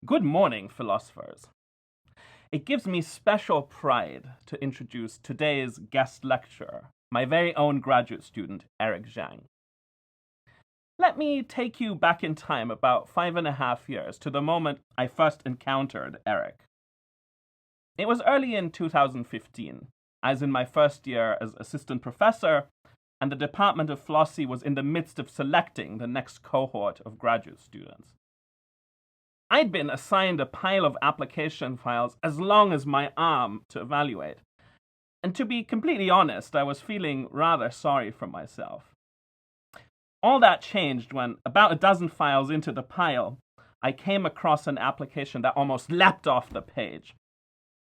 Good morning, philosophers. It gives me special pride to introduce today's guest lecturer, my very own graduate student, Erik Zhang. Let me take you back in time about 5.5 years to the moment I first encountered Erik. It was early in 2015. I was in my first year as assistant professor, and the Department of Philosophy was in the midst of selecting the next cohort of graduate students. I'd been assigned a pile of application files as long as my arm to evaluate. And to be completely honest, I was feeling rather sorry for myself. All that changed when, about a dozen files into the pile, I came across an application that almost leapt off the page.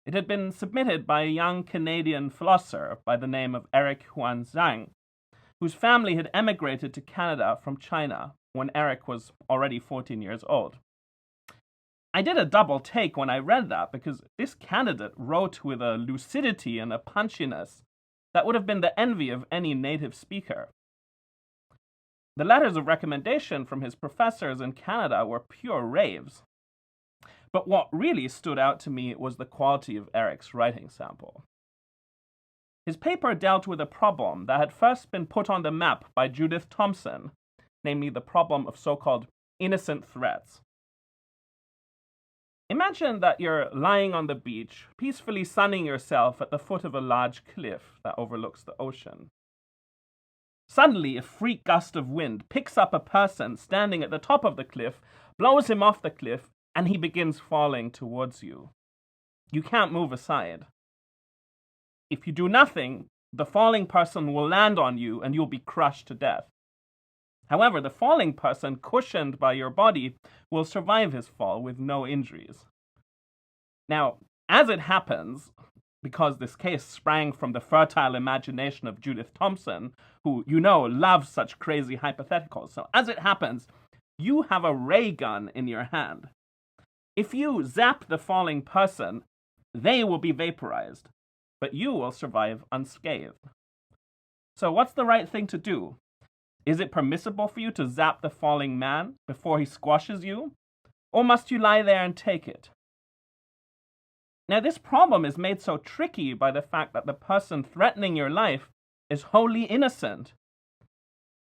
It had been submitted by a young Canadian philosopher by the name of Erik Zhang, whose family had emigrated to Canada from China when Erik was already 14 years old. I did a double take when I read that because this candidate wrote with a lucidity and a punchiness that would have been the envy of any native speaker. The letters of recommendation from his professors in Canada were pure raves. But what really stood out to me was the quality of Erik's writing sample. His paper dealt with a problem that had first been put on the map by Judith Thomson, namely the problem of so-called innocent threats. Imagine that you're lying on the beach, peacefully sunning yourself at the foot of a large cliff that overlooks the ocean. Suddenly, a freak gust of wind picks up a person standing at the top of the cliff, blows him off the cliff, and he begins falling towards you. You can't move aside. If you do nothing, the falling person will land on you and you'll be crushed to death. However, the falling person, cushioned by your body, will survive his fall with no injuries. Now, as it happens, because this case sprang from the fertile imagination of Judith Thomson, who loves such crazy hypotheticals, so as it happens, you have a ray gun in your hand. If you zap the falling person, they will be vaporized, but you will survive unscathed. So what's the right thing to do? Is it permissible for you to zap the falling man before he squashes you? Or must you lie there and take it? Now, this problem is made so tricky by the fact that the person threatening your life is wholly innocent.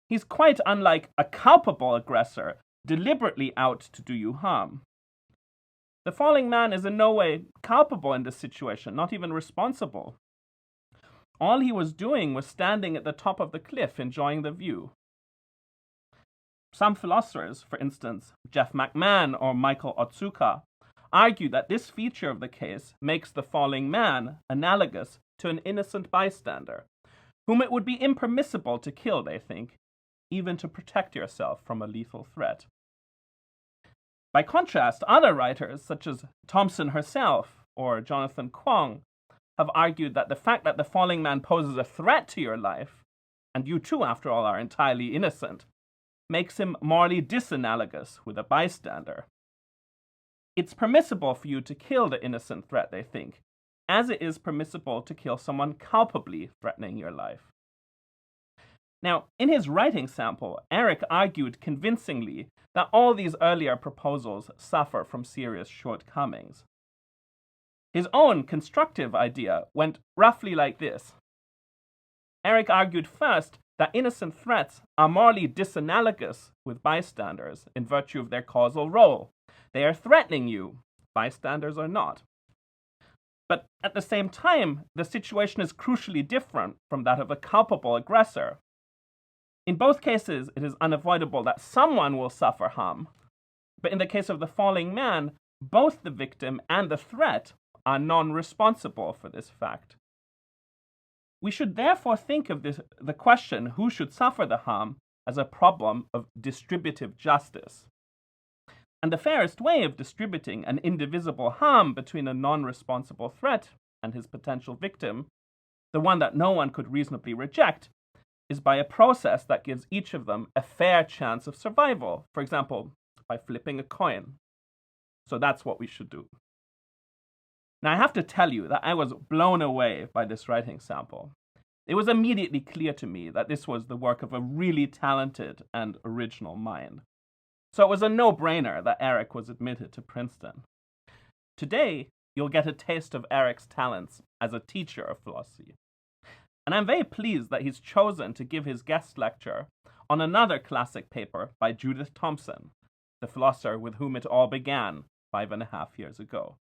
He's quite unlike a culpable aggressor, deliberately out to do you harm. The falling man is in no way culpable in this situation, not even responsible. All he was doing was standing at the top of the cliff enjoying the view. Some philosophers, for instance, Jeff McMahon or Michael Otsuka, argue that this feature of the case makes the falling man analogous to an innocent bystander, whom it would be impermissible to kill, they think, even to protect yourself from a lethal threat. By contrast, other writers, such as Thomson herself or Jonathan Kwong, have argued that the fact that the falling man poses a threat to your life, and you too, after all, are entirely innocent, makes him morally disanalogous with a bystander. It's permissible for you to kill the innocent threat, they think, as it is permissible to kill someone culpably threatening your life. Now, in his writing sample, Erik argued convincingly that all these earlier proposals suffer from serious shortcomings. His own constructive idea went roughly like this. Erik argued first that innocent threats are morally disanalogous with bystanders in virtue of their causal role. They are threatening you, bystanders are not. But at the same time, the situation is crucially different from that of a culpable aggressor. In both cases, it is unavoidable that someone will suffer harm. But in the case of the falling man, both the victim and the threat are non-responsible for this fact. We should therefore think of the question who should suffer the harm as a problem of distributive justice. And the fairest way of distributing an indivisible harm between a non-responsible threat and his potential victim, the one that no one could reasonably reject, is by a process that gives each of them a fair chance of survival, for example, by flipping a coin. So that's what we should do. Now, I have to tell you that I was blown away by this writing sample. It was immediately clear to me that this was the work of a really talented and original mind. so it was a no-brainer that Erik was admitted to Princeton. Today, you'll get a taste of Erik's talents as a teacher of philosophy. And I'm very pleased that he's chosen to give his guest lecture on another classic paper by Judith Thomson, the philosopher with whom it all began 5.5 years ago.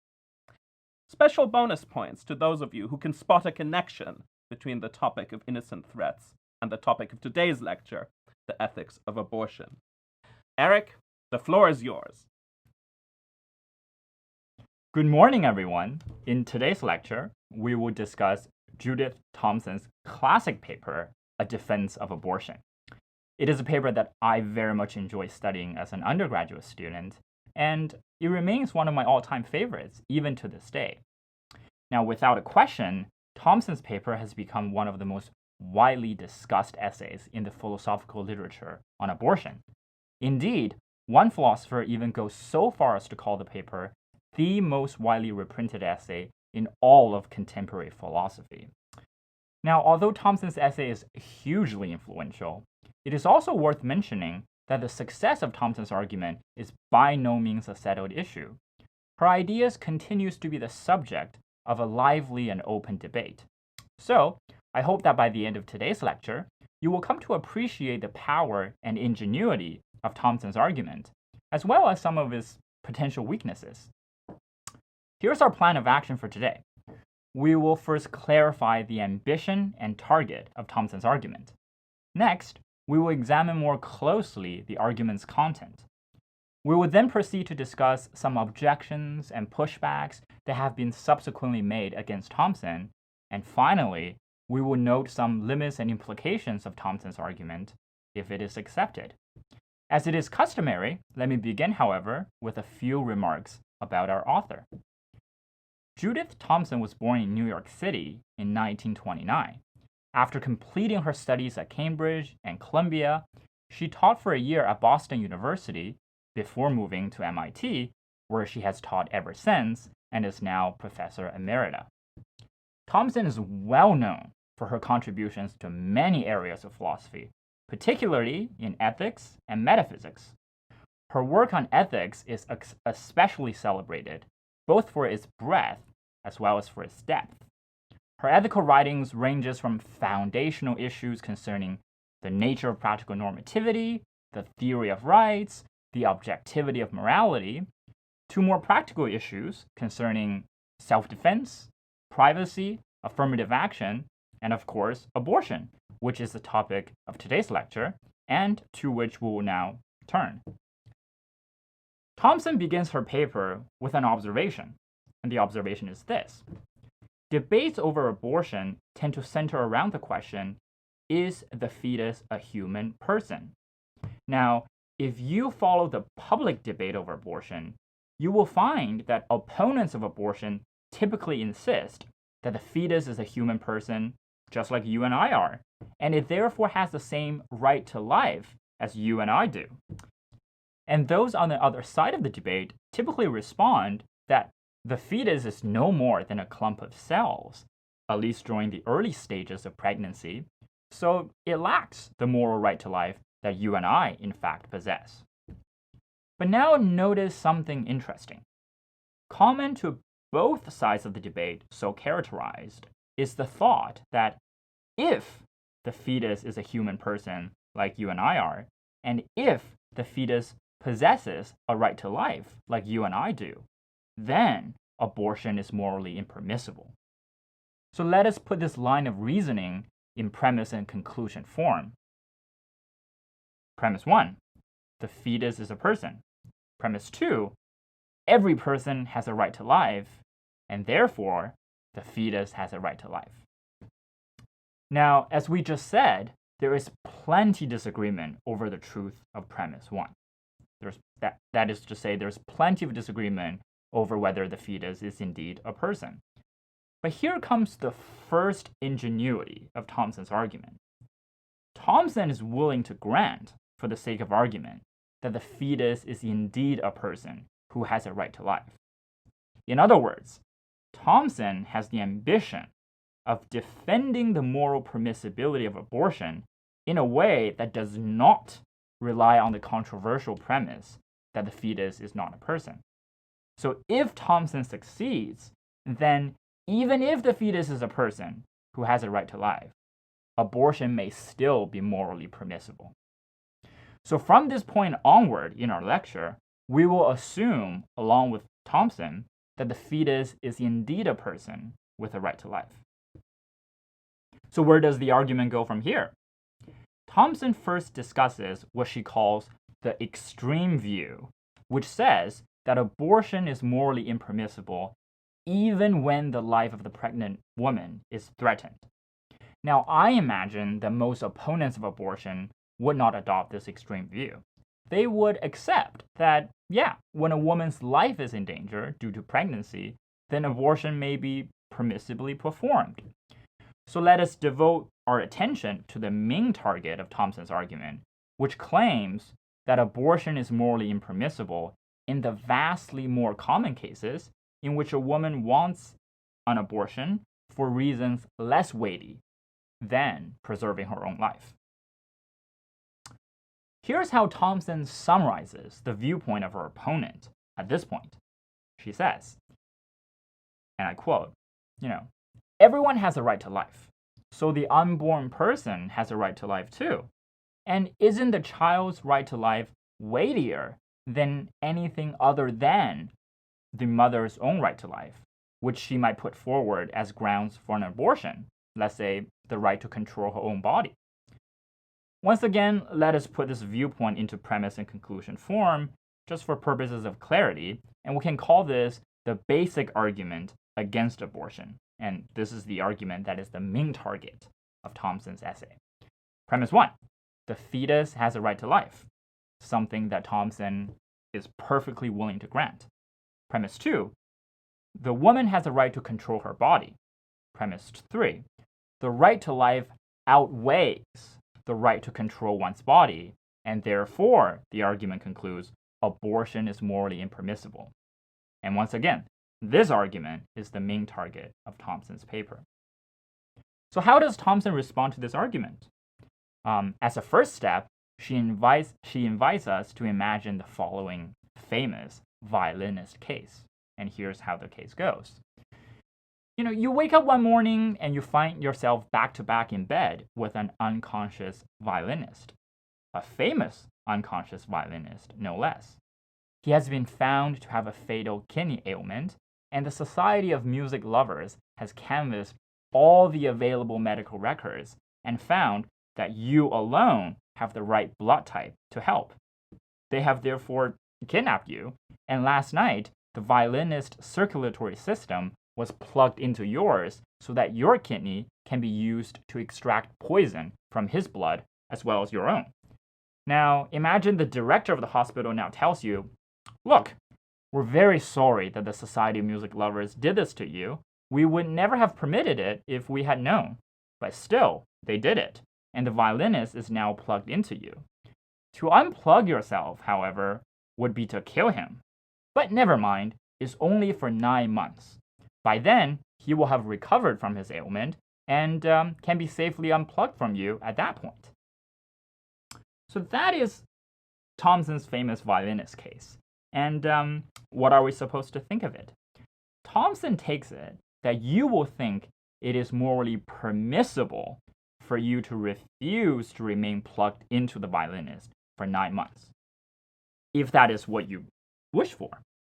Special bonus points to those of you who can spot a connection between the topic of innocent threats and the topic of today's lecture, the ethics of abortion. Erik, the floor is yours. Good morning, everyone. In today's lecture, we will discuss Judith Thomson's classic paper, A Defense of Abortion. It is a paper that I very much enjoy studying as an undergraduate student, and it remains one of my all-time favorites, even to this day. Now, without a question, Thomson's paper has become one of the most widely discussed essays in the philosophical literature on abortion. Indeed, one philosopher even goes so far as to call the paper the most widely reprinted essay in all of contemporary philosophy. Now, although Thomson's essay is hugely influential, it is also worth mentioning that the success of Thomson's argument is by no means a settled issue. Her ideas continues to be the subject of a lively and open debate. So, I hope that by the end of today's lecture, you will come to appreciate the power and ingenuity of Thomson's argument, as well as some of his potential weaknesses. Here's our plan of action for today. We will first clarify the ambition and target of Thomson's argument. Next, we will examine more closely the argument's content. We will then proceed to discuss some objections and pushbacks that have been subsequently made against Thomson, and finally, we will note some limits and implications of Thomson's argument if it is accepted. As it is customary, let me begin, however, with a few remarks about our author. Judith Thomson was born in New York City in 1929. After completing her studies at Cambridge and Columbia, she taught for a year at Boston University before moving to MIT, where she has taught ever since and is now Professor Emerita. Thomson is well known for her contributions to many areas of philosophy, particularly in ethics and metaphysics. Her work on ethics is especially celebrated, both for its breadth as well as for its depth. Her ethical writings ranges from foundational issues concerning the nature of practical normativity, the theory of rights, the objectivity of morality, to more practical issues concerning self-defense, privacy, affirmative action, and of course, abortion, which is the topic of today's lecture, and to which we will now turn. Thomson begins her paper with an observation, and the observation is this. Debates over abortion tend to center around the question, is the fetus a human person? Now, if you follow the public debate over abortion, you will find that opponents of abortion typically insist that the fetus is a human person, just like you and I are, and it therefore has the same right to life as you and I do. And those on the other side of the debate typically respond that the fetus is no more than a clump of cells, at least during the early stages of pregnancy, so it lacks the moral right to life that you and I, in fact, possess. But now notice something interesting. Common to both sides of the debate so characterized is the thought that if the fetus is a human person like you and I are, and if the fetus possesses a right to life like you and I do, then abortion is morally impermissible. So let us put this line of reasoning in premise and conclusion form. Premise 1, the fetus is a person. Premise 2, every person has a right to life, and therefore the fetus has a right to life. Now, as we just said, there is plenty disagreement over the truth of premise 1. That is to say, there's plenty of disagreement over whether the fetus is indeed a person. But here comes the first ingenuity of Thomson's argument. Thomson is willing to grant, for the sake of argument, that the fetus is indeed a person who has a right to life. In other words, Thomson has the ambition of defending the moral permissibility of abortion in a way that does not rely on the controversial premise that the fetus is not a person. So if Thomson succeeds, then even if the fetus is a person who has a right to life, abortion may still be morally permissible. So from this point onward in our lecture, we will assume, along with Thomson, that the fetus is indeed a person with a right to life. So where does the argument go from here? Thomson first discusses what she calls the extreme view, which says that abortion is morally impermissible even when the life of the pregnant woman is threatened. Now, I imagine that most opponents of abortion would not adopt this extreme view. They would accept that, when a woman's life is in danger due to pregnancy, then abortion may be permissibly performed. So let us devote our attention to the main target of Thomson's argument, which claims that abortion is morally impermissible in the vastly more common cases in which a woman wants an abortion for reasons less weighty than preserving her own life. Here's how Thomson summarizes the viewpoint of her opponent at this point. She says, and I quote, everyone has a right to life, so the unborn person has a right to life too. And isn't the child's right to life weightier than anything other than the mother's own right to life, which she might put forward as grounds for an abortion, let's say the right to control her own body? Once again, let us put this viewpoint into premise and conclusion form, just for purposes of clarity, and we can call this the basic argument against abortion. And this is the argument that is the main target of Thomson's essay. Premise 1, the fetus has a right to life, something that Thomson is perfectly willing to grant. Premise 2, the woman has a right to control her body. Premise 3, the right to life outweighs the right to control one's body, and therefore, the argument concludes, abortion is morally impermissible. And once again, this argument is the main target of Thomson's paper. So how does Thomson respond to this argument? As a first step, she invites us to imagine the following famous violinist case. And here's how the case goes. You wake up one morning and you find yourself back to back in bed with an unconscious violinist, a famous unconscious violinist, no less. He has been found to have a fatal kidney ailment, and the Society of Music Lovers has canvassed all the available medical records and found that you alone have the right blood type to help. They have therefore kidnapped you, and last night, the violinist's circulatory system was plugged into yours so that your kidney can be used to extract poison from his blood as well as your own. Now, imagine the director of the hospital now tells you, look, we're very sorry that the Society of Music Lovers did this to you. We would never have permitted it if we had known. But still, they did it, and the violinist is now plugged into you. To unplug yourself, however, would be to kill him. But never mind, it's only for 9 months. By then, he will have recovered from his ailment and can be safely unplugged from you at that point. So that is Thomson's famous violinist case. And what are we supposed to think of it? Thomson takes it that you will think it is morally permissible for you to refuse to remain plugged into the violinist for 9 months, if that is what you wish for.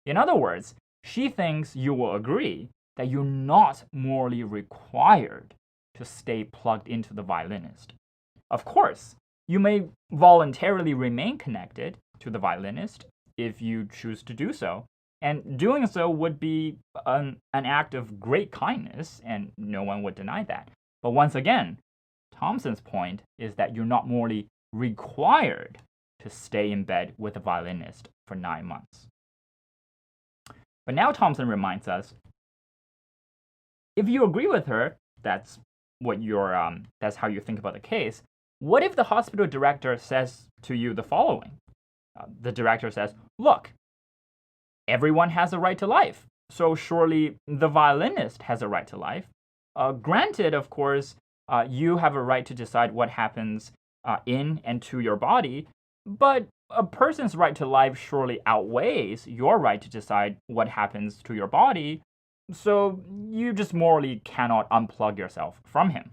In other words, she thinks you will agree that you're not morally required to stay plugged into the violinist. Of course, you may voluntarily remain connected to the violinist if you choose to do so, and doing so would be an act of great kindness, and no one would deny that. But once again, Thomson's point is that you're not morally required to stay in bed with the violinist for 9 months. But now Thomson reminds us, if you agree with her, that's how you think about the case. What if the hospital director says to you the following? The director says, look, everyone has a right to life, so surely the violinist has a right to life. Granted, of course, you have a right to decide what happens in and to your body, but a person's right to life surely outweighs your right to decide what happens to your body, so you just morally cannot unplug yourself from him.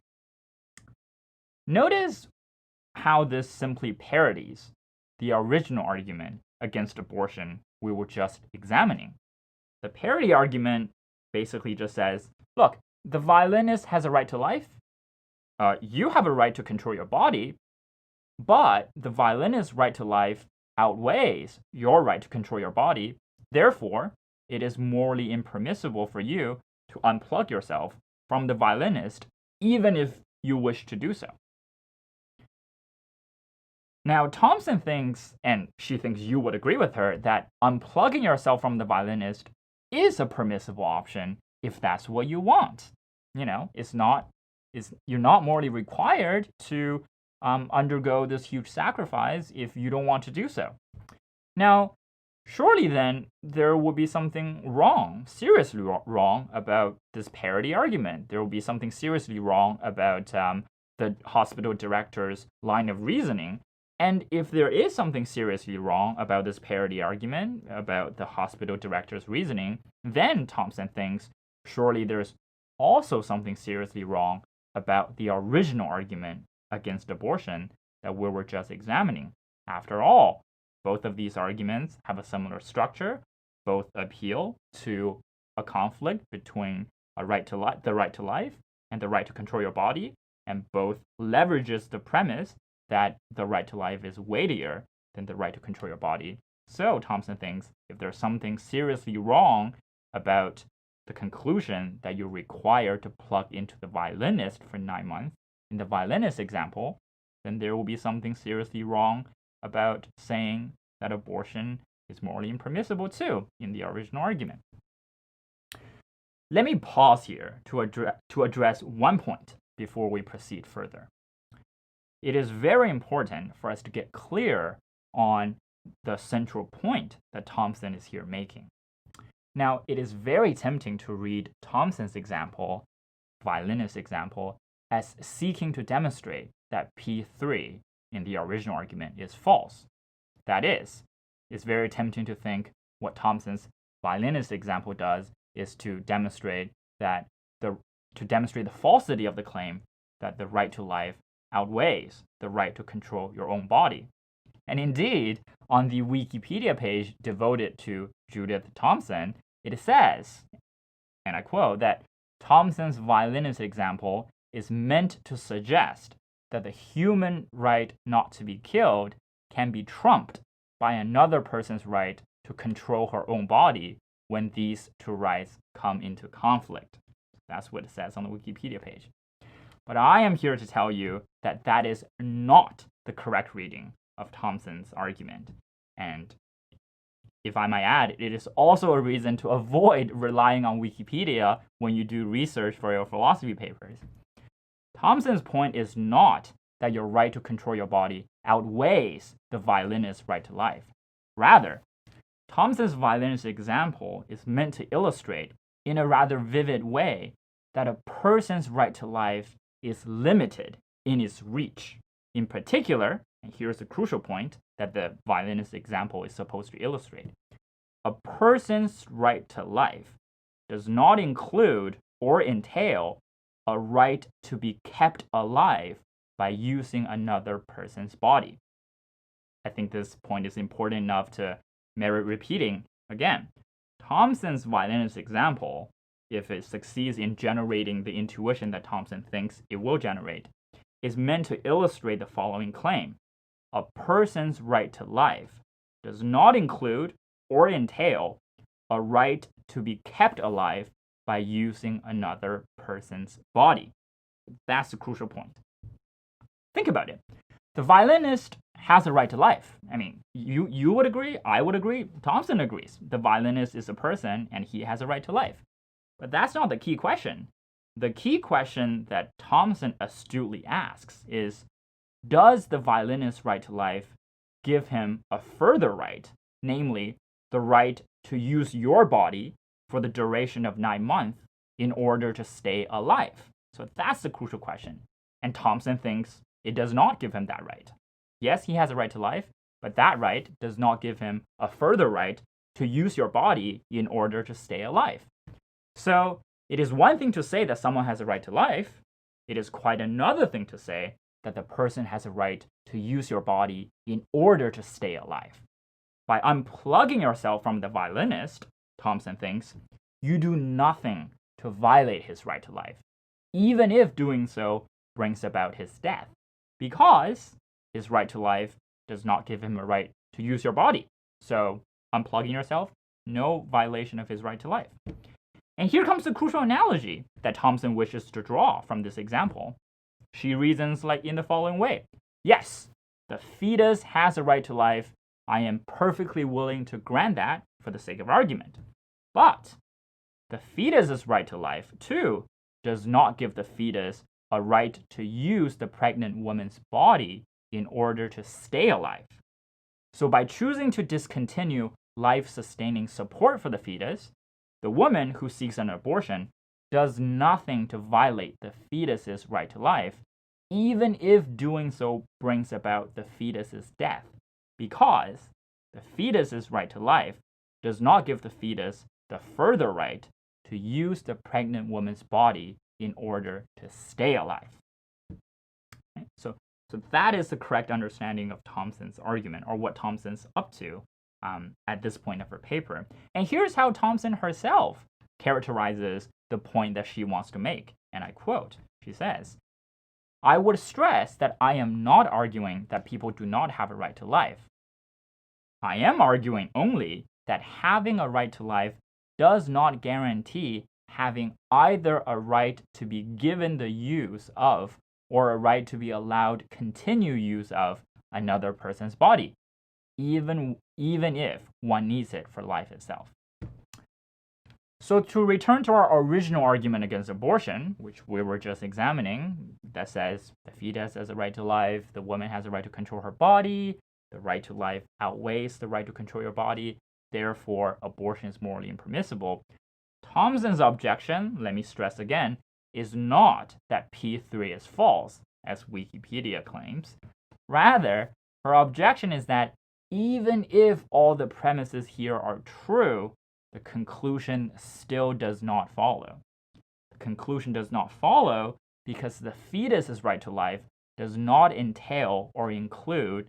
Notice how this simply parodies the original argument against abortion we were just examining. The parody argument basically just says, look, the violinist has a right to life, you have a right to control your body, but the violinist's right to life outweighs your right to control your body. Therefore, it is morally impermissible for you to unplug yourself from the violinist, even if you wish to do so. Now, Thomson thinks, and she thinks you would agree with her, that unplugging yourself from the violinist is a permissible option if that's what you want. You know, you're not morally required to undergo this huge sacrifice if you don't want to do so. Now, surely then there will be something wrong, seriously wrong about this parody argument. There will be something seriously wrong about the hospital director's line of reasoning. And if there is something seriously wrong about this parody argument, about the hospital director's reasoning, then Thomson thinks surely there's also something seriously wrong about the original argument against abortion that we were just examining. After all, both of these arguments have a similar structure, both appeal to a conflict between the right to life and the right to control your body, and both leverages the premise that the right to life is weightier than the right to control your body. So Thomson thinks if there's something seriously wrong about the conclusion that you're required to plug into the violinist for 9 months, in the violinist example, then there will be something seriously wrong about saying that abortion is morally impermissible too, in the original argument. Let me pause here to address one point before we proceed further. It is very important for us to get clear on the central point that Thomson is here making. Now, it is very tempting to read Thomson's example, violinist example, as seeking to demonstrate that P3 in the original argument is false. That is, it's very tempting to think what Thomson's violinist example does is to demonstrate the falsity of the claim that the right to life outweighs the right to control your own body. And indeed, on the Wikipedia page devoted to Judith Thomson, it says, and I quote, that Thomson's violinist example is meant to suggest that the human right not to be killed can be trumped by another person's right to control her own body when these two rights come into conflict. That's what it says on the Wikipedia page. But I am here to tell you that that is not the correct reading of Thomson's argument. And if I might add, it is also a reason to avoid relying on Wikipedia when you do research for your philosophy papers. Thomson's point is not that your right to control your body outweighs the violinist's right to life. Rather, Thomson's violinist example is meant to illustrate in a rather vivid way that a person's right to life is limited in its reach. In particular, and here's the crucial point that the violinist example is supposed to illustrate, a person's right to life does not include or entail a right to be kept alive by using another person's body. I think this point is important enough to merit repeating again. Thomson's violinist example, if it succeeds in generating the intuition that Thomson thinks it will generate, is meant to illustrate the following claim. A person's right to life does not include or entail a right to be kept alive by using another person's body. That's the crucial point. Think about it. The violinist has a right to life. I mean, you would agree, I would agree, Thomson agrees. The violinist is a person and he has a right to life. But that's not the key question. The key question that Thomson astutely asks is, does the violinist's right to life give him a further right, namely the right to use your body for the duration of 9 months in order to stay alive? So that's the crucial question. And Thomson thinks it does not give him that right. Yes, he has a right to life, but that right does not give him a further right to use your body in order to stay alive. So it is one thing to say that someone has a right to life. It is quite another thing to say that the person has a right to use your body in order to stay alive. By unplugging yourself from the violinist, Thomson thinks, you do nothing to violate his right to life, even if doing so brings about his death, because his right to life does not give him a right to use your body. So unplugging yourself, no violation of his right to life. And here comes the crucial analogy that Thomson wishes to draw from this example. She reasons like in the following way. Yes, the fetus has a right to life. I am perfectly willing to grant that for the sake of argument. But the fetus's right to life, too, does not give the fetus a right to use the pregnant woman's body in order to stay alive. So by choosing to discontinue life-sustaining support for the fetus, the woman who seeks an abortion does nothing to violate the fetus's right to life, even if doing so brings about the fetus's death, because the fetus's right to life does not give the fetus the further right to use the pregnant woman's body in order to stay alive. Okay? So that is the correct understanding of Thomson's argument, or what Thomson's up to at this point of her paper. And here's how Thomson herself characterizes the point that she wants to make. And I quote, she says, I would stress that I am not arguing that people do not have a right to life. I am arguing only that having a right to life does not guarantee having either a right to be given the use of or a right to be allowed continue use of another person's body, even if one needs it for life itself. So to return to our original argument against abortion, which we were just examining, that says the fetus has a right to life, the woman has a right to control her body, the right to life outweighs the right to control your body, therefore abortion is morally impermissible. Thomson's objection, let me stress again, is not that P3 is false, as Wikipedia claims. Rather, her objection is that even if all the premises here are true, the conclusion still does not follow. The conclusion does not follow because the fetus's right to life does not entail or include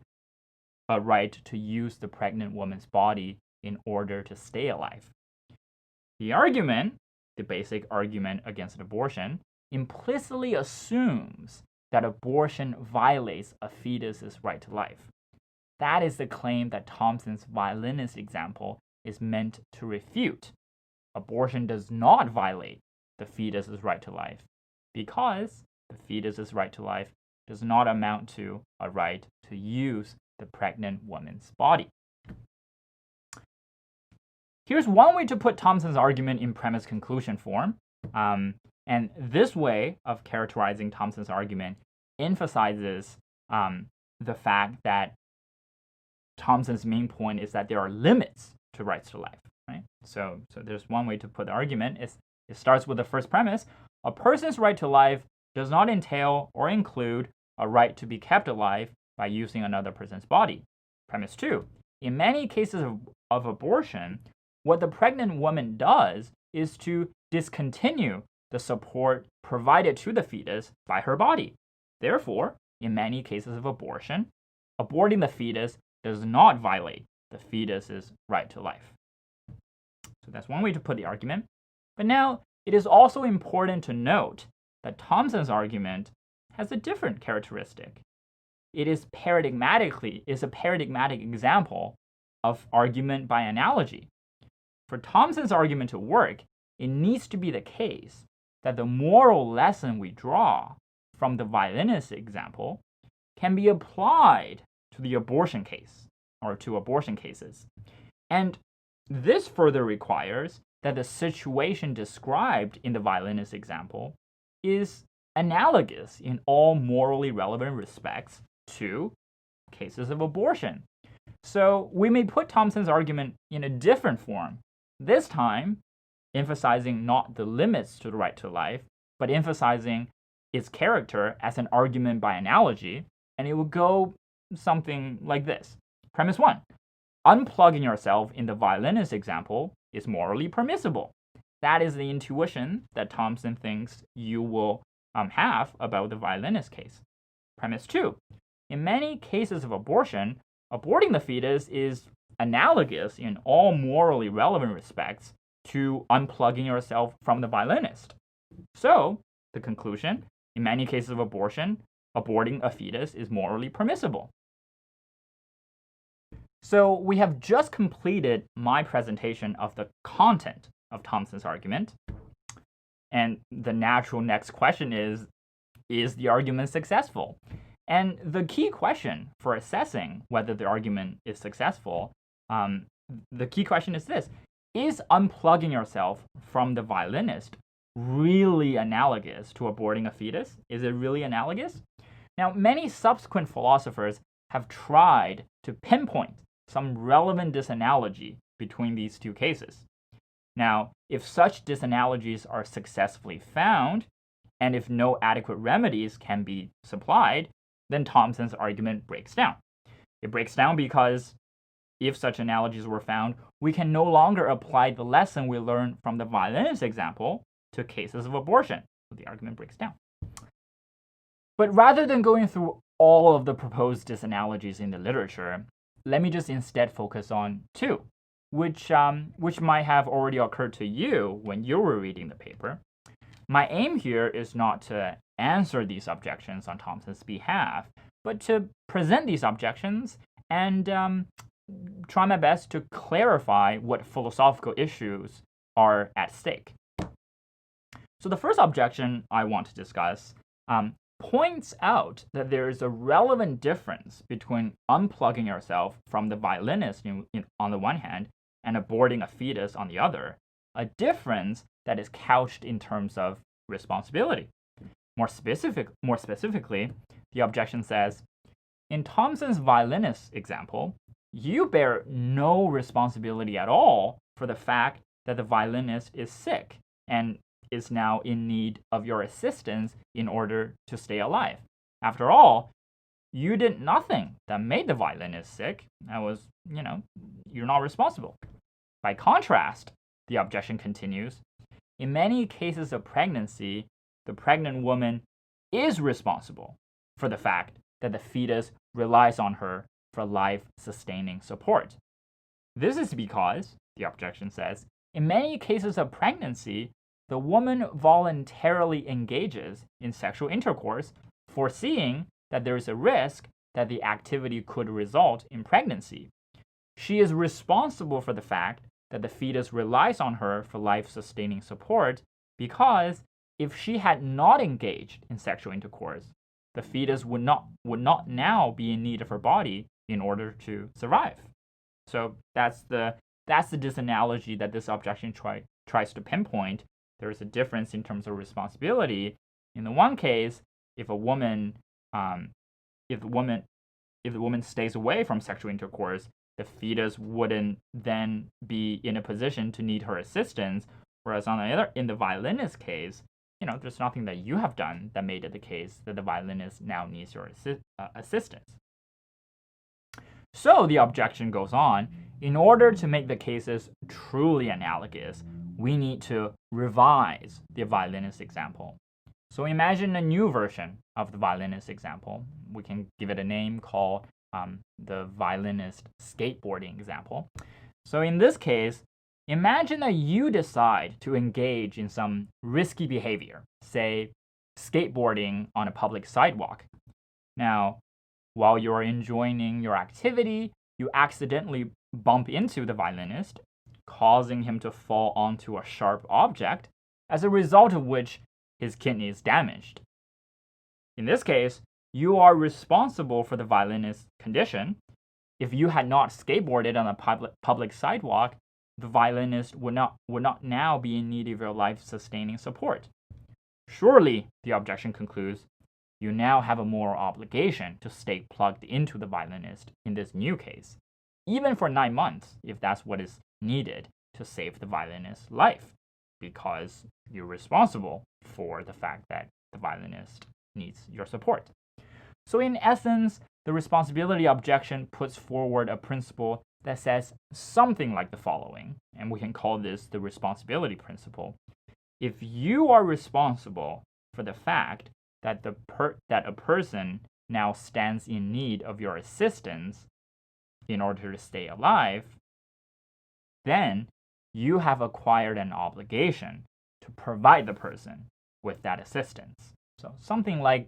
a right to use the pregnant woman's body in order to stay alive. The argument, the basic argument against abortion, implicitly assumes that abortion violates a fetus's right to life. That is the claim that Thomson's violinist example is meant to refute. Abortion does not violate the fetus's right to life because the fetus's right to life does not amount to a right to use the pregnant woman's body. Here's one way to put Thomson's argument in premise-conclusion form. And this way of characterizing Thomson's argument emphasizes the fact that Thomson's main point is that there are limits to rights to life. Right? So there's one way to put the argument. It starts with the first premise. A person's right to life does not entail or include a right to be kept alive by using another person's body. Premise 2. In many cases of abortion, what the pregnant woman does is to discontinue the support provided to the fetus by her body. Therefore, in many cases of abortion, aborting the fetus does not violate the fetus's right to life. So that's one way to put the argument. But now, it is also important to note that Thomson's argument has a different characteristic. It is a paradigmatic example of argument by analogy. For Thomson's argument to work, it needs to be the case that the moral lesson we draw from the violinist example can be applied to the abortion case, or to abortion cases. And this further requires that the situation described in the violinist example is analogous in all morally relevant respects to cases of abortion. So we may put Thomson's argument in a different form, this time emphasizing not the limits to the right to life, but emphasizing its character as an argument by analogy, and it will go something like this. Premise 1. Unplugging yourself in the violinist example is morally permissible. That is the intuition that Thomson thinks you will have about the violinist case. Premise 2. In many cases of abortion, aborting the fetus is analogous in all morally relevant respects to unplugging yourself from the violinist. So, the conclusion, in many cases of abortion, aborting a fetus is morally permissible. So we have just completed my presentation of the content of Thomson's argument. And the natural next question is the argument successful? And the key question for assessing whether the argument is successful, the key question is this: is unplugging yourself from the violinist really analogous to aborting a fetus? Is it really analogous? Now, many subsequent philosophers have tried to pinpoint some relevant disanalogy between these two cases. Now, if such disanalogies are successfully found, and if no adequate remedies can be supplied, then Thomson's argument breaks down. It breaks down because if such analogies were found, we can no longer apply the lesson we learned from the violinist example to cases of abortion. So the argument breaks down. But rather than going through all of the proposed disanalogies in the literature, let me just instead focus on two, which might have already occurred to you when you were reading the paper. My aim here is not to answer these objections on Thomson's behalf, but to present these objections and try my best to clarify what philosophical issues are at stake. So the first objection I want to discuss points out that there is a relevant difference between unplugging yourself from the violinist on the one hand and aborting a fetus on the other, a difference that is couched in terms of responsibility. More specifically, the objection says, in Thomson's violinist example, you bear no responsibility at all for the fact that the violinist is sick and is now in need of your assistance in order to stay alive. After all, you did nothing that made the violinist sick. That was, you're not responsible. By contrast, the objection continues, in many cases of pregnancy, the pregnant woman is responsible for the fact that the fetus relies on her for life-sustaining support. This is because, the objection says, in many cases of pregnancy, the woman voluntarily engages in sexual intercourse, foreseeing that there is a risk that the activity could result in pregnancy. She is responsible for the fact that the fetus relies on her for life-sustaining support because if she had not engaged in sexual intercourse, the fetus would not now be in need of her body in order to survive. So that's the disanalogy that this objection tries to pinpoint. There is a difference in terms of responsibility. In the one case, if the woman stays away from sexual intercourse, the fetus wouldn't then be in a position to need her assistance. Whereas on the other, in the violinist case, there's nothing that you have done that made it the case that the violinist now needs your assistance. So the objection goes on, in order to make the cases truly analogous, we need to revise the violinist example. So imagine a new version of the violinist example. We can give it a name called the violinist skateboarding example. So in this case, imagine that you decide to engage in some risky behavior, say skateboarding on a public sidewalk. Now, while you're enjoying your activity, you accidentally bump into the violinist, causing him to fall onto a sharp object, as a result of which his kidney is damaged. In this case, you are responsible for the violinist's condition. If you had not skateboarded on a public sidewalk, the violinist would not now be in need of your life-sustaining support. Surely, the objection concludes, you now have a moral obligation to stay plugged into the violinist in this new case, even for 9 months, if that's what is needed to save the violinist's life, because you're responsible for the fact that the violinist needs your support. So in essence, the responsibility objection puts forward a principle that says something like the following, and we can call this the responsibility principle. If you are responsible for the fact that that a person now stands in need of your assistance in order to stay alive, then you have acquired an obligation to provide the person with that assistance. So something like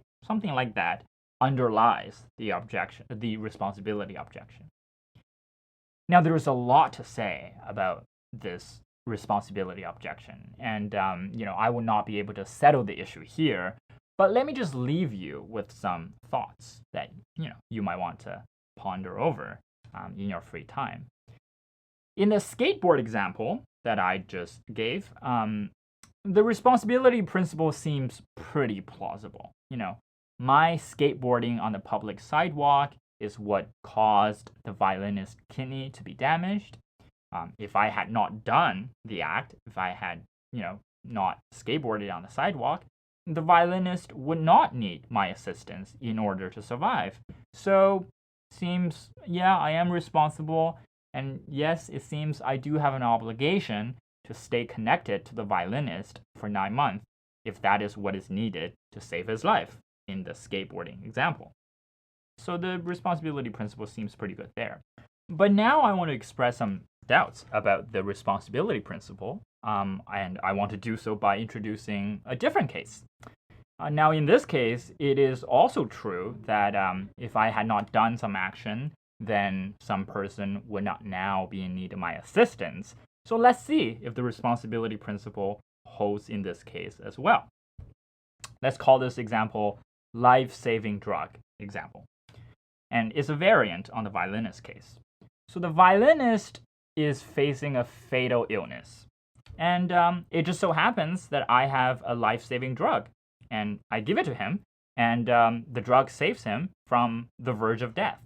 that underlies the responsibility objection. Now, there is a lot to say about this responsibility objection, and I will not be able to settle the issue here. But let me just leave you with some thoughts that you might want to ponder over in your free time. In the skateboard example that I just gave, the responsibility principle seems pretty plausible. My skateboarding on the public sidewalk is what caused the violinist's kidney to be damaged. If I had not done the act, if I had, not skateboarded on the sidewalk, the violinist would not need my assistance in order to survive. So, seems, I am responsible, and yes, it seems I do have an obligation to stay connected to the violinist for 9 months, if that is what is needed to save his life in the skateboarding example. So the responsibility principle seems pretty good there. But now I want to express some doubts about the responsibility principle, and I want to do so by introducing a different case. Now, in this case, it is also true that if I had not done some action, then some person would not now be in need of my assistance. So let's see if the responsibility principle holds in this case as well. Let's call this example life-saving drug example. And it's a variant on the violinist case. So the violinist is facing a fatal illness. And it just so happens that I have a life-saving drug. And I give it to him, and the drug saves him from the verge of death.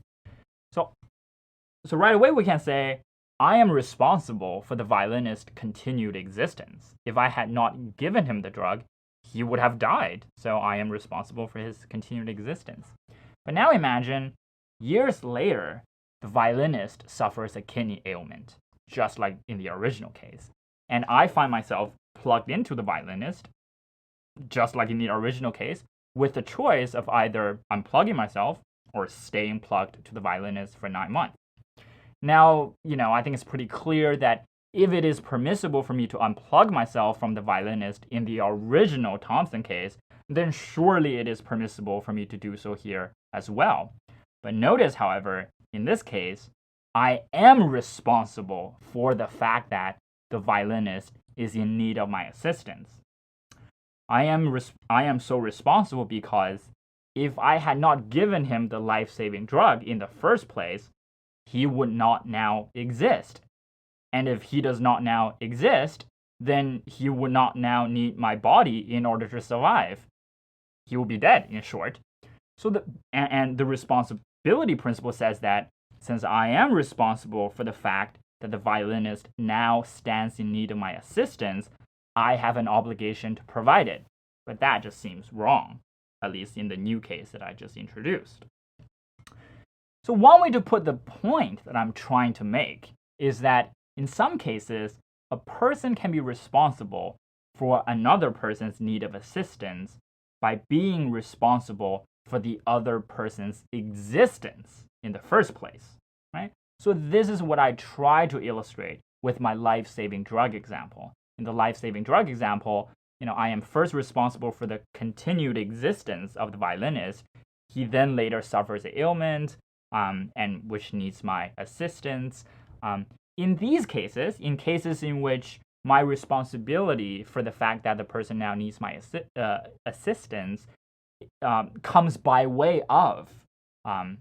So right away we can say, I am responsible for the violinist's continued existence. If I had not given him the drug, he would have died. So I am responsible for his continued existence. But now imagine, years later, the violinist suffers a kidney ailment, just like in the original case. And I find myself plugged into the violinist, just like in the original case, with the choice of either unplugging myself or staying plugged to the violinist for 9 months. Now, I think it's pretty clear that if it is permissible for me to unplug myself from the violinist in the original Thomson case, then surely it is permissible for me to do so here as well. But notice, however, in this case, I am responsible for the fact that the violinist is in need of my assistance. I am so responsible because if I had not given him the life-saving drug in the first place, he would not now exist. And if he does not now exist, then he would not now need my body in order to survive. He will be dead, in short. So the responsibility principle says that since I am responsible for the fact that the violinist now stands in need of my assistance, I have an obligation to provide it. But that just seems wrong, at least in the new case that I just introduced. So one way to put the point that I'm trying to make is that in some cases, a person can be responsible for another person's need of assistance by being responsible for the other person's existence in the first place, right? So this is what I try to illustrate with my life-saving drug example. In the life-saving drug example, I am first responsible for the continued existence of the violinist. He then later suffers an ailment, and which needs my assistance. In these cases, in cases in which my responsibility for the fact that the person now needs my assistance comes by way of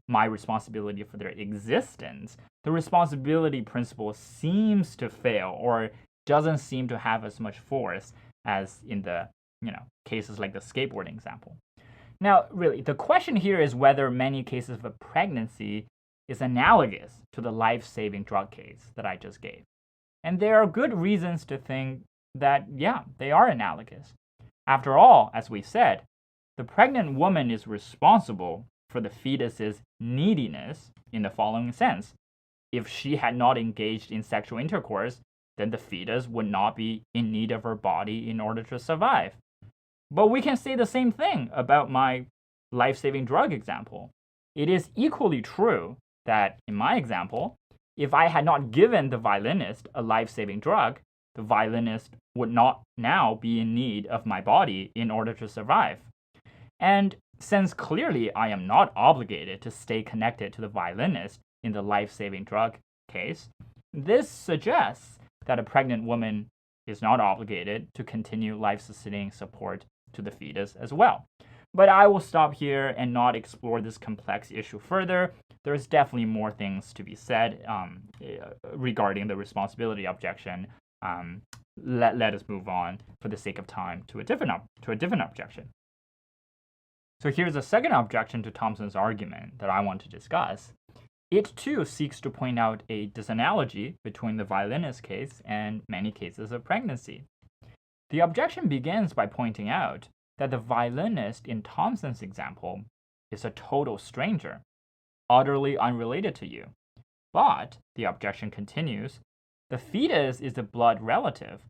my responsibility for their existence, the responsibility principle seems to fail or doesn't seem to have as much force as in the cases like the skateboarding example. Now, really, the question here is whether many cases of a pregnancy is analogous to the life-saving drug case that I just gave. And there are good reasons to think that, they are analogous. After all, as we said, the pregnant woman is responsible for the fetus's neediness in the following sense. If she had not engaged in sexual intercourse, then the fetus would not be in need of her body in order to survive. But we can say the same thing about my life-saving drug example. It is equally true that in my example, if I had not given the violinist a life-saving drug, the violinist would not now be in need of my body in order to survive. And since clearly I am not obligated to stay connected to the violinist in the life-saving drug case, this suggests that a pregnant woman is not obligated to continue life-sustaining support to the fetus as well. But I will stop here and not explore this complex issue further. There's definitely more things to be said regarding the responsibility objection. Let us move on for the sake of time to a different objection. So here's a second objection to Thomson's argument that I want to discuss. It too seeks to point out a disanalogy between the violinist case and many cases of pregnancy. The objection begins by pointing out that the violinist in Thomson's example is a total stranger, utterly unrelated to you. But, the objection continues, the fetus is a blood relative,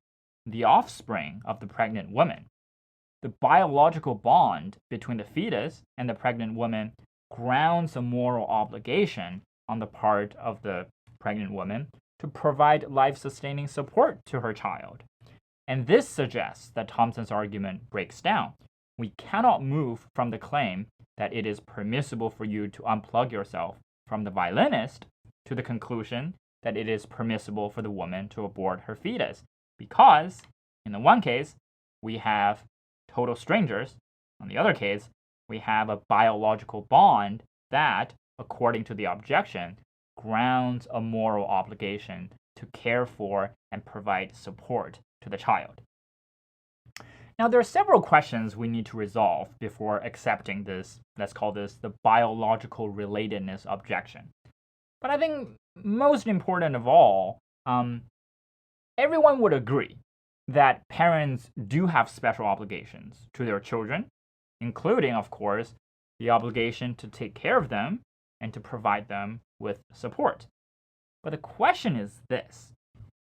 the offspring of the pregnant woman. The biological bond between the fetus and the pregnant woman grounds a moral obligation on the part of the pregnant woman to provide life-sustaining support to her child. And this suggests that Thomson's argument breaks down. We cannot move from the claim that it is permissible for you to unplug yourself from the violinist to the conclusion that it is permissible for the woman to abort her fetus, because in the one case, we have total strangers. In the other case, we have a biological bond that, according to the objection, grounds a moral obligation to care for and provide support to the child. Now, there are several questions we need to resolve before accepting this, let's call this the biological relatedness objection. But I think most important of all, everyone would agree that parents do have special obligations to their children, including, of course, the obligation to take care of them and to provide them with support. But the question is this: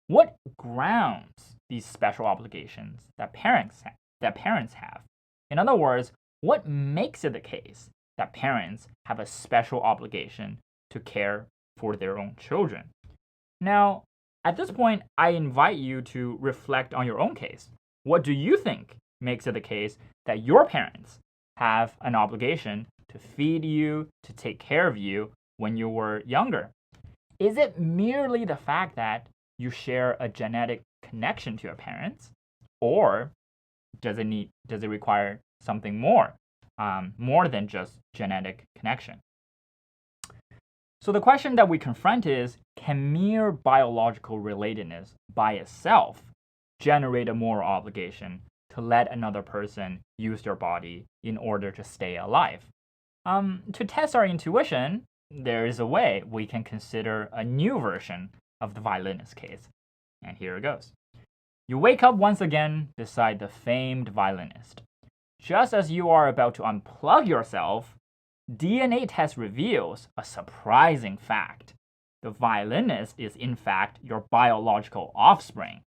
what grounds these special obligations that parents have? In other words, what makes it the case that parents have a special obligation to care for their own children? Now, at this point, I invite you to reflect on your own case. What do you think makes it the case that your parents have an obligation to feed you, to take care of you when you were younger? Is it merely the fact that you share a genetic connection to your parents, or does it require something more than just genetic connection? So the question that we confront is, can mere biological relatedness by itself generate a moral obligation to let another person use their body in order to stay alive? To test our intuition, there is a way we can consider a new version of the violinist case. And here it goes. You wake up once again beside the famed violinist. Just as you are about to unplug yourself, DNA test reveals a surprising fact. The violinist is in fact your biological offspring.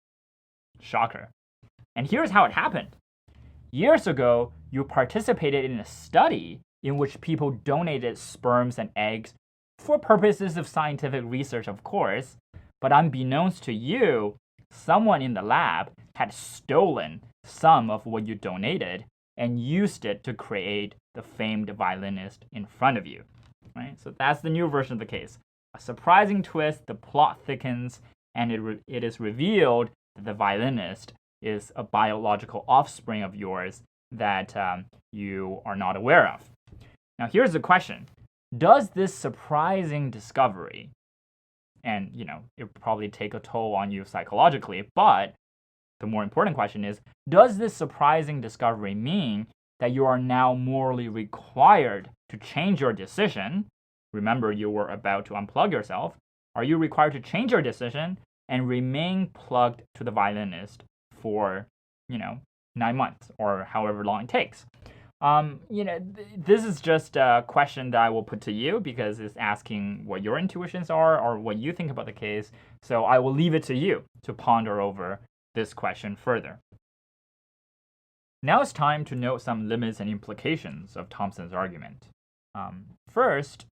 Shocker. And here's how it happened. Years ago, you participated in a study in which people donated sperms and eggs for purposes of scientific research, of course, but unbeknownst to you, someone in the lab had stolen some of what you donated and used it to create the famed violinist in front of you. Right? So that's the new version of the case. A surprising twist, the plot thickens, and it is revealed that the violinist is a biological offspring of yours that you are not aware of. Now here's the question. Does this surprising discovery, and it will probably take a toll on you psychologically, but the more important question is, does this surprising discovery mean that you are now morally required to change your decision? Remember, you were about to unplug yourself. Are you required to change your decision and remain plugged to the violinist for, 9 months or however long it takes? This is just a question that I will put to you because it's asking what your intuitions are or what you think about the case. So I will leave it to you to ponder over this question further. Now it's time to note some limits and implications of Thomson's argument. First,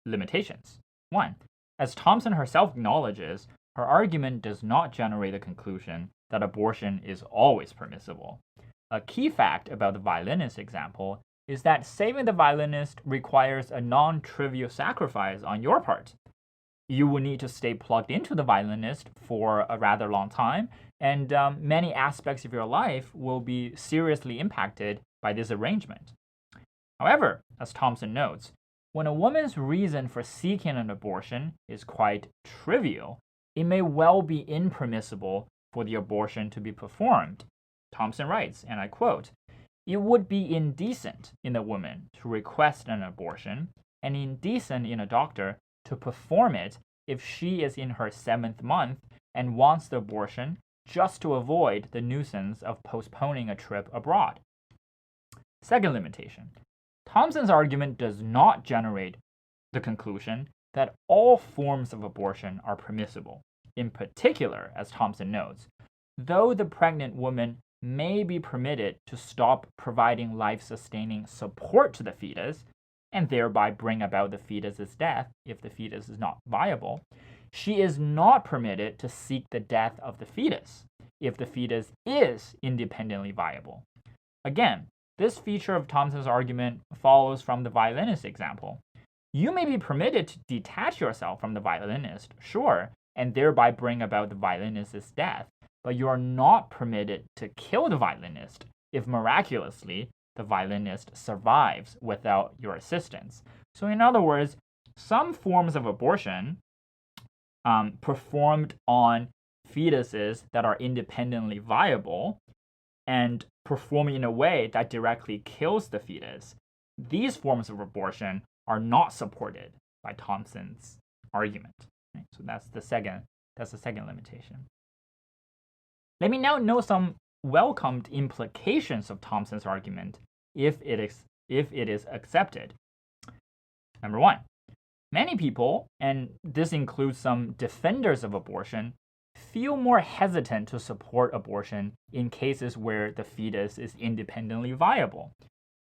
limitations. 1. As Thomson herself acknowledges, her argument does not generate the conclusion that abortion is always permissible. A key fact about the violinist example is that saving the violinist requires a non-trivial sacrifice on your part. You will need to stay plugged into the violinist for a rather long time, and many aspects of your life will be seriously impacted by this arrangement. However, as Thomson notes, when a woman's reason for seeking an abortion is quite trivial, it may well be impermissible for the abortion to be performed. Thomson writes, and I quote, "It would be indecent in a woman to request an abortion, and indecent in a doctor to perform it if she is in her 7th month and wants the abortion just to avoid the nuisance of postponing a trip abroad." Second limitation. Thomson's argument does not generate the conclusion that all forms of abortion are permissible. In particular, as Thomson notes, though the pregnant woman may be permitted to stop providing life-sustaining support to the fetus, and thereby bring about the fetus's death if the fetus is not viable, she is not permitted to seek the death of the fetus if the fetus is independently viable. Again, this feature of Thomson's argument follows from the violinist example. You may be permitted to detach yourself from the violinist, sure, and thereby bring about the violinist's death, but you are not permitted to kill the violinist if miraculously the violinist survives without your assistance. So in other words, some forms of abortion performed on fetuses that are independently viable and performed in a way that directly kills the fetus, these forms of abortion are not supported by Thomson's argument. Right? So that's the second limitation. Let me now note some welcomed implications of Thomson's argument if it is accepted. Number 1, many people, and this includes some defenders of abortion, feel more hesitant to support abortion in cases where the fetus is independently viable.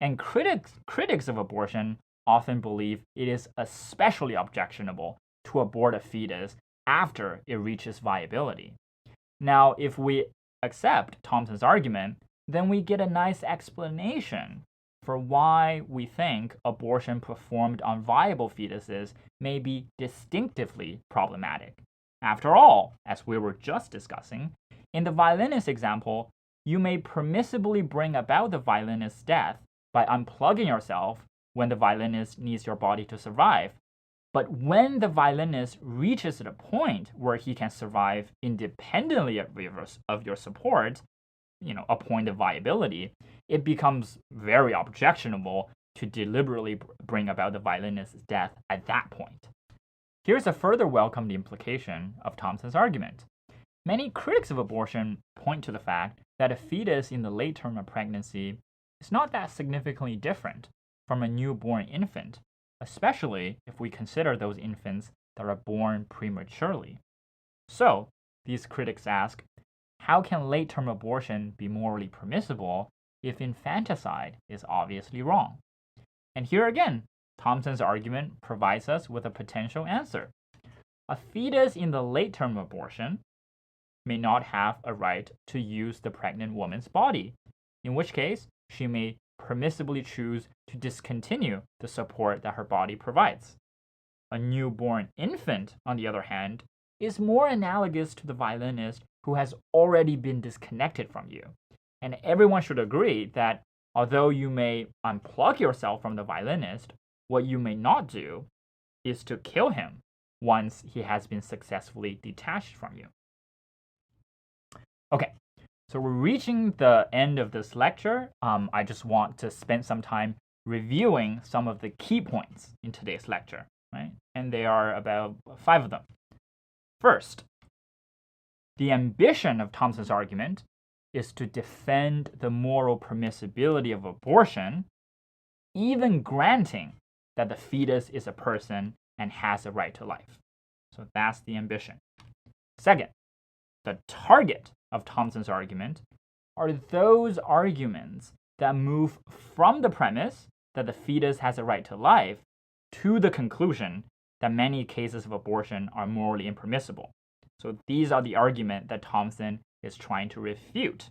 And critics of abortion often believe it is especially objectionable to abort a fetus after it reaches viability. Now, if we accept Thomson's argument, then we get a nice explanation for why we think abortion performed on viable fetuses may be distinctively problematic. After all, as we were just discussing, in the violinist example, you may permissibly bring about the violinist's death by unplugging yourself when the violinist needs your body to survive. But when the violinist reaches a point where he can survive independently of your support, a point of viability, it becomes very objectionable to deliberately bring about the violinist's death at that point. Here's a further welcomed implication of Thomson's argument. Many critics of abortion point to the fact that a fetus in the late term of pregnancy is not that significantly different from a newborn infant, especially if we consider those infants that are born prematurely. So, these critics ask, how can late-term abortion be morally permissible if infanticide is obviously wrong? And here again, Thomson's argument provides us with a potential answer. A fetus in the late-term abortion may not have a right to use the pregnant woman's body, in which case she may permissibly choose to discontinue the support that her body provides. A newborn infant, on the other hand, is more analogous to the violinist who has already been disconnected from you. And everyone should agree that although you may unplug yourself from the violinist, what you may not do is to kill him once he has been successfully detached from you. Okay, so we're reaching the end of this lecture. I just want to spend some time reviewing some of the key points in today's lecture, right? And there are about 5 of them. First, the ambition of Thomson's argument is to defend the moral permissibility of abortion, even granting that the fetus is a person and has a right to life. So that's the ambition. Second, the target of Thomson's argument are those arguments that move from the premise that the fetus has a right to life to the conclusion that many cases of abortion are morally impermissible. So these are the argument that Thomson is trying to refute.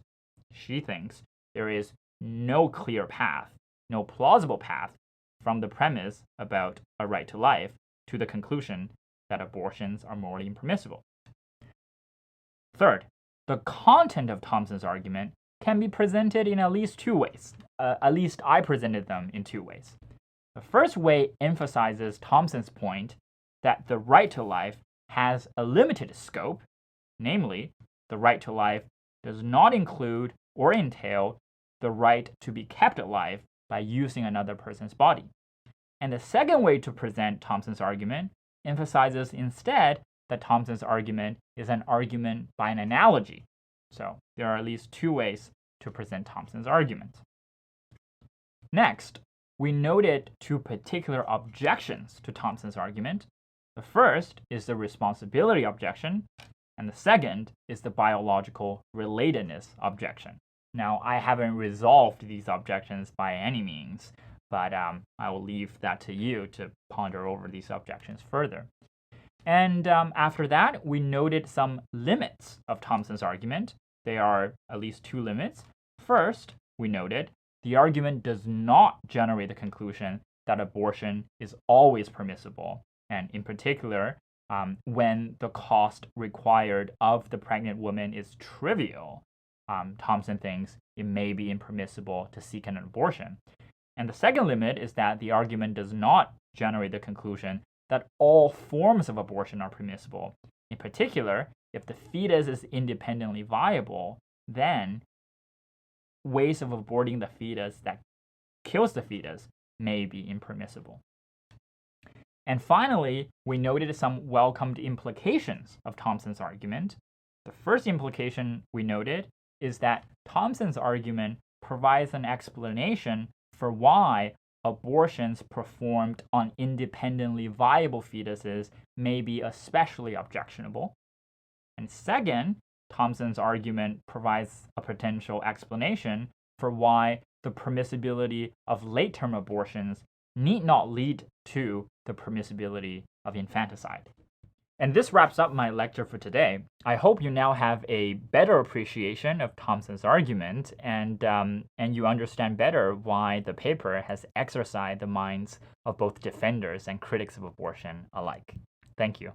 She thinks there is no clear path, no plausible path from the premise about a right to life to the conclusion that abortions are morally impermissible. Third, the content of Thomson's argument can be presented in at least two ways. At least I presented them in two ways. The first way emphasizes Thomson's point that the right to life has a limited scope, namely, the right to life does not include or entail the right to be kept alive by using another person's body. And the second way to present Thomson's argument emphasizes instead that Thomson's argument is an argument by an analogy. So there are at least two ways to present Thomson's argument. Next, we noted two particular objections to Thomson's argument. The first is the responsibility objection, and the second is the biological relatedness objection. Now, I haven't resolved these objections by any means, but I will leave that to you to ponder over these objections further. And after that, we noted some limits of Thomson's argument. There are at least two limits. First, we noted the argument does not generate the conclusion that abortion is always permissible, and in particular, when the cost required of the pregnant woman is trivial, Thomson thinks it may be impermissible to seek an abortion. And the second limit is that the argument does not generate the conclusion that all forms of abortion are permissible. In particular, if the fetus is independently viable, then ways of aborting the fetus that kills the fetus may be impermissible. And finally, we noted some welcomed implications of Thomson's argument. The first implication we noted is that Thomson's argument provides an explanation for why abortions performed on independently viable fetuses may be especially objectionable. And second, Thomson's argument provides a potential explanation for why the permissibility of late-term abortions need not lead to the permissibility of infanticide. And this wraps up my lecture for today. I hope you now have a better appreciation of Thomson's argument and you understand better why the paper has exercised the minds of both defenders and critics of abortion alike. Thank you.